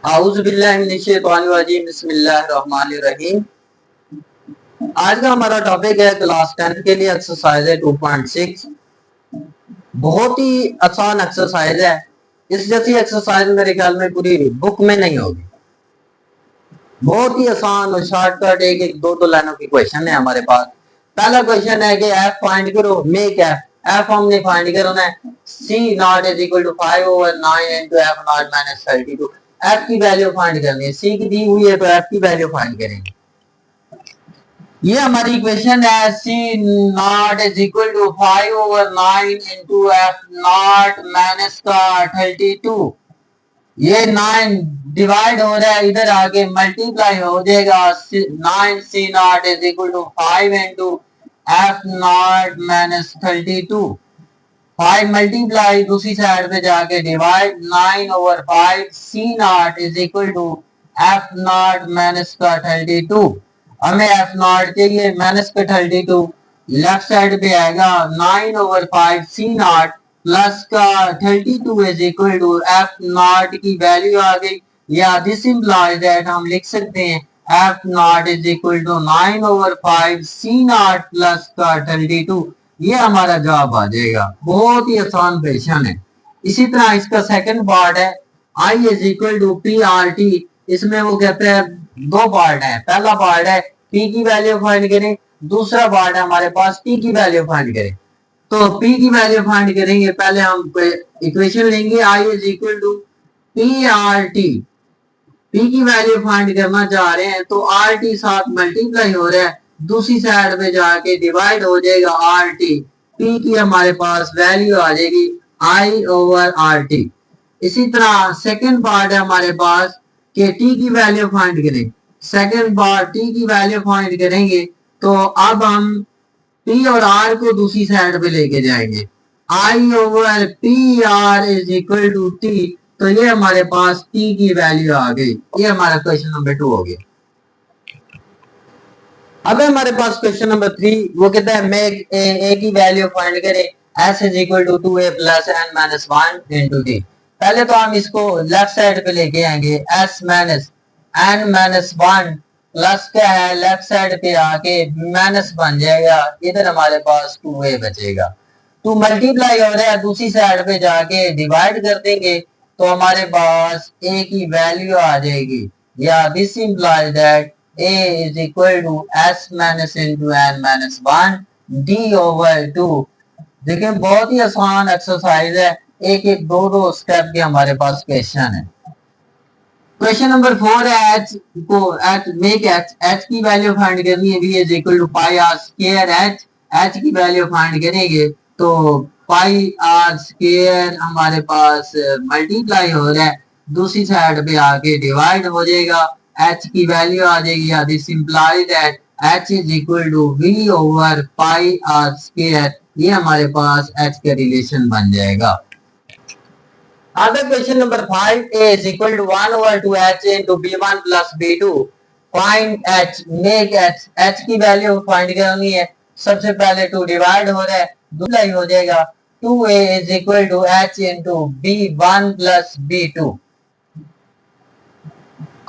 आऊज़ बिल्लाहि मिनश शैतानिर रजीम बिस्मिल्लाहिर्रहमानिर्रहीम। आज का हमारा टॉपिक है क्लास 10 के लिए एक्सरसाइज है 2.6। बहुत ही आसान एक्सरसाइज है। इस जैसी एक्सरसाइज मेरे ख्याल में पूरी बुक में नहीं होगी। बहुत ही आसान और शॉर्टकट एक एक दो दो लाइनों की क्वेश्चन है हमारे पास। पहला क्वेश्चन है कि एफ फाइंड करो, मेक एफ हमने फाइंड करना है। C naught is equal to 5/9 into F naught minus 32। F की वैल्यू फाइंड करनी है। सी की दी हुई है तो एफ की वैल्यू फाइंड करेंगे। ये हमारी इक्वेशन है C naught is equal to 5/9 into F naught minus का 32। ये 9 डिवाइड हो रहा है, इधर आके मल्टीप्लाई हो जाएगा। 9 C naught is equal to 5 into F naught minus 32। 5 multiply दूसरी साइड पे जाके divide 9/5 C naught is equal to F naught minus का 32। हमें एफ नॉट चाहिए माइनस का 32। लेफ्ट साइड पे आएगा 9/5 सी नॉट प्लस का 32 is equal to F naught की वैल्यू आ गई। या दिस इंप्लाइज दैट हम लिख सकते हैं F naught is equal to 9/5 C naught plus का 32। ये हमारा जवाब आ जाएगा। बहुत ही आसान क्वेश्चन है। इसी तरह इसका सेकंड पार्ट है I is equal to P R T. इसमें वो कहते हैं दो पार्ट है। पहला पार्ट है पी की वैल्यू फाइंड करें, दूसरा पार्ट है हमारे पास टी की वैल्यू फाइंड करें। तो पी की वैल्यू फाइंड करेंगे, पहले हम इक्वेशन लेंगे I is equal to P R T. P की वैल्यू फाइंड करना चाह रहे हैं तो आर टी साथ मल्टीप्लाई हो रहा है, दूसरी साइड पे जाके डिवाइड हो जाएगा आर टी। पी की हमारे पास वैल्यू आ जाएगी आई ओवर आर टी। इसी तरह सेकंड पार्ट है हमारे पास कि टी की वैल्यू फाइंड करें। सेकंड पार्ट टी की वैल्यू फाइंड करेंगे तो अब हम पी और आर को दूसरी साइड पे लेके जाएंगे। I over P R is equal to T. तो ये हमारे पास टी की वैल्यू आ गई। ये हमारा क्वेश्चन नंबर 2 हो गया। अब हमारे पास क्वेश्चन नंबर 3। वो कहता है मेक ए की वैल्यू फाइंड करें। S is equal to 2a plus N minus 1 into T. पहले तो हम इसको लेफ्ट साइड पे लेके आएंगे। S minus N minus 1 plus क्या है, लेफ्ट साइड पे आके माइनस बन जाएगा। इधर हमारे पास 2a बचेगा। 2 मल्टीप्लाई हो रहा है, दूसरी साइड पे जाके डिवाइड कर देंगे तो हमारे पास a की वैल्यू आ जाएगी। या this implies that a is equal to s minus into n minus 1 d over 2। देखिए बहुत ही आसान एक्सरसाइज है। एक एक दो दो स्टेप के हमारे पास क्वेश्चन है। क्वेश्चन नंबर 4 है h को एच मेक h की वैल्यू फाइंड करनी है। v is equal to pi R square h की वैल्यू फाइंड करेंगे तो पाई आर स्क्वायर हमारे पास मल्टीप्लाई हो रहा है, दूसरी साइड पे आके डिवाइड हो जाएगा, h की वैल्यू आ जाएगी। या this implies that h is equal to v over pi R square. ये हमारे पास h का रिलेशन बन जाएगा। Other question number 5 is equal to 1 over 2h into b1 plus b2। Find h, make h की value find करनी है। सबसे पहले 2 डिवाइड हो रहा है, दूसरा हो जाएगा 2a is equal to h into b1 plus b2।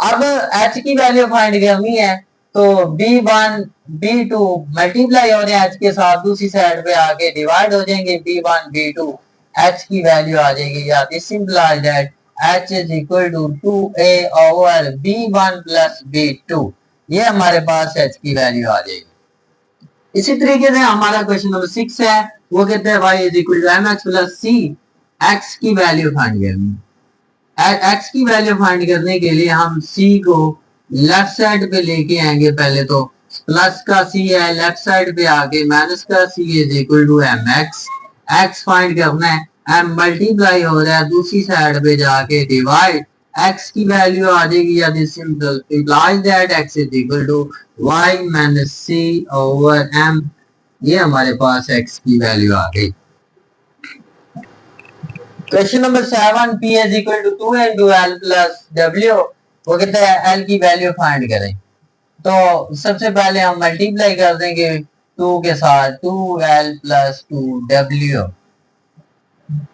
अब h की वैल्यू फाइंड करनी है तो b1 b2 मल्टीप्लाई हो रहे हैं h के साथ, दूसरी साइड पे आके डिवाइड हो जाएंगे b1 b2। h की वैल्यू आ जाएगी। या this implies that h is equal to 2a over b1 plus b2। ये हमारे पास h की वैल्यू आ जाएगी। इसी तरीके से हमारा क्वेश्चन नंबर 6 है। वो कहते हैं y is equal to mx plus c। x की वैल्यू फाइंड करनी है। x की वैल्यू फाइंड करने के लिए हम c को लेफ्ट साइड पे लेके आएंगे। पहले तो प्लस का c है, लेफ्ट साइड पे आके माइनस का c is equal to mx। x find करना है, m मल्टीप्लाई हो रहा है, दूसरी साइड पे जाके डिवाइड, x की वैल्यू आ जाएगी। या this implies that x is equal to y minus c over m। ये हमारे पास x की वैल्यू आ गई। Question number 7 p is equal to 2 into l plus w। वो कहते हैं l की वैल्यू फाइंड करें। तो सबसे पहले हम मल्टीप्लाई कर देंगे 2 के साथ, 2l प्लस 2w।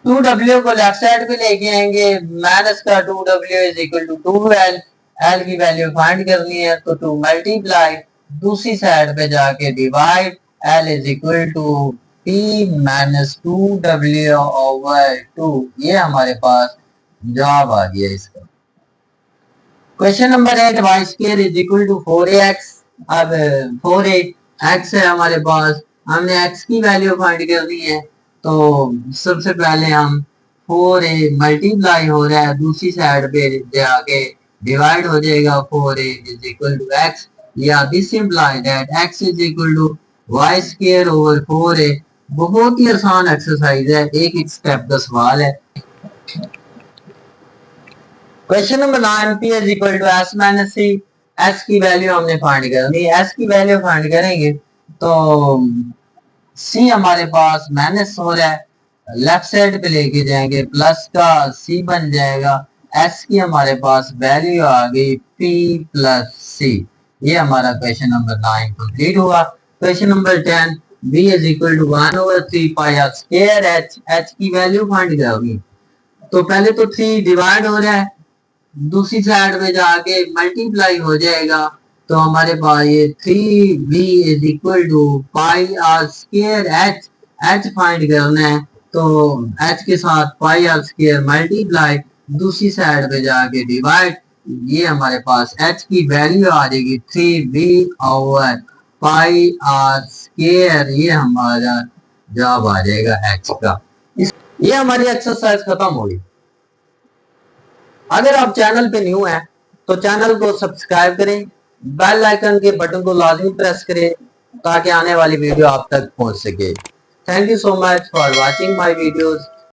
2w को लेफ्ट साइड पे लेके आएंगे, माइनस का 2w is equal to 2l, l की वैल्यू फाइंड करनी है तो 2 मल्टीप्लाई, दूसरी साइड पे जाके divide, l is equal to p minus 2w over 2। ये हमारे पास जवाब आ गया इसका। Question number 8, Y square is equal to 4ax। अब 4x है हमारे पास, हमने x की वैल्यू फाइंड करनी है तो सबसे पहले हम 4a मल्टीप्लाई हो रहा है, दूसरी साइड पे जाके डिवाइड हो जाएगा, 4a is equal to x, या this imply that x is equal to Y square over 4a। बहुत ही आसान एक्सरसाइज है, एक एक स्टेप का सवाल है। Question number 9, p is equal to s minus c। s की वैल्यू हमने फाइंड करनी है, s की वैल्यू फाइंड करेंगे तो c हमारे पास माइनस हो रहा है, लेफ्ट साइड पे लेके जाएंगे, प्लस का c बन जाएगा, s की हमारे पास वैल्यू आ गई p प्लस c। ये हमारा क्वेश्चन नंबर 9 कंप्लीट हुआ। Question number 10, b is equal to 1 over 3 pi R square h। h की वैल्यू फाइंड करोगी तो पहले तो 3 डिवाइड हो रहा है, दूसरी साइड में जाके मल्टीप्लाई हो जाएगा तो हमारे पास ये 3b is equal to pi R square h। h find करना है तो h के साथ पाई आर स्क्वायर मल्टीप्लाई, दूसरी साइड पे जाके डिवाइड, ये हमारे पास h की वैल्यू आ जाएगी 3b over pi R square. ये हमारा जवाब आ जाएगा h का। ये हमारी एक्सरसाइज खत्म हो गई। अगर आप चैनल पे न्यू हैं तो चैनल को सब्सक्राइब करें, बेल आइकन के बटन को लाजमी प्रेस करें ताकि आने वाली वीडियो आप तक पहुंच सके। Thank you so much for watching my videos.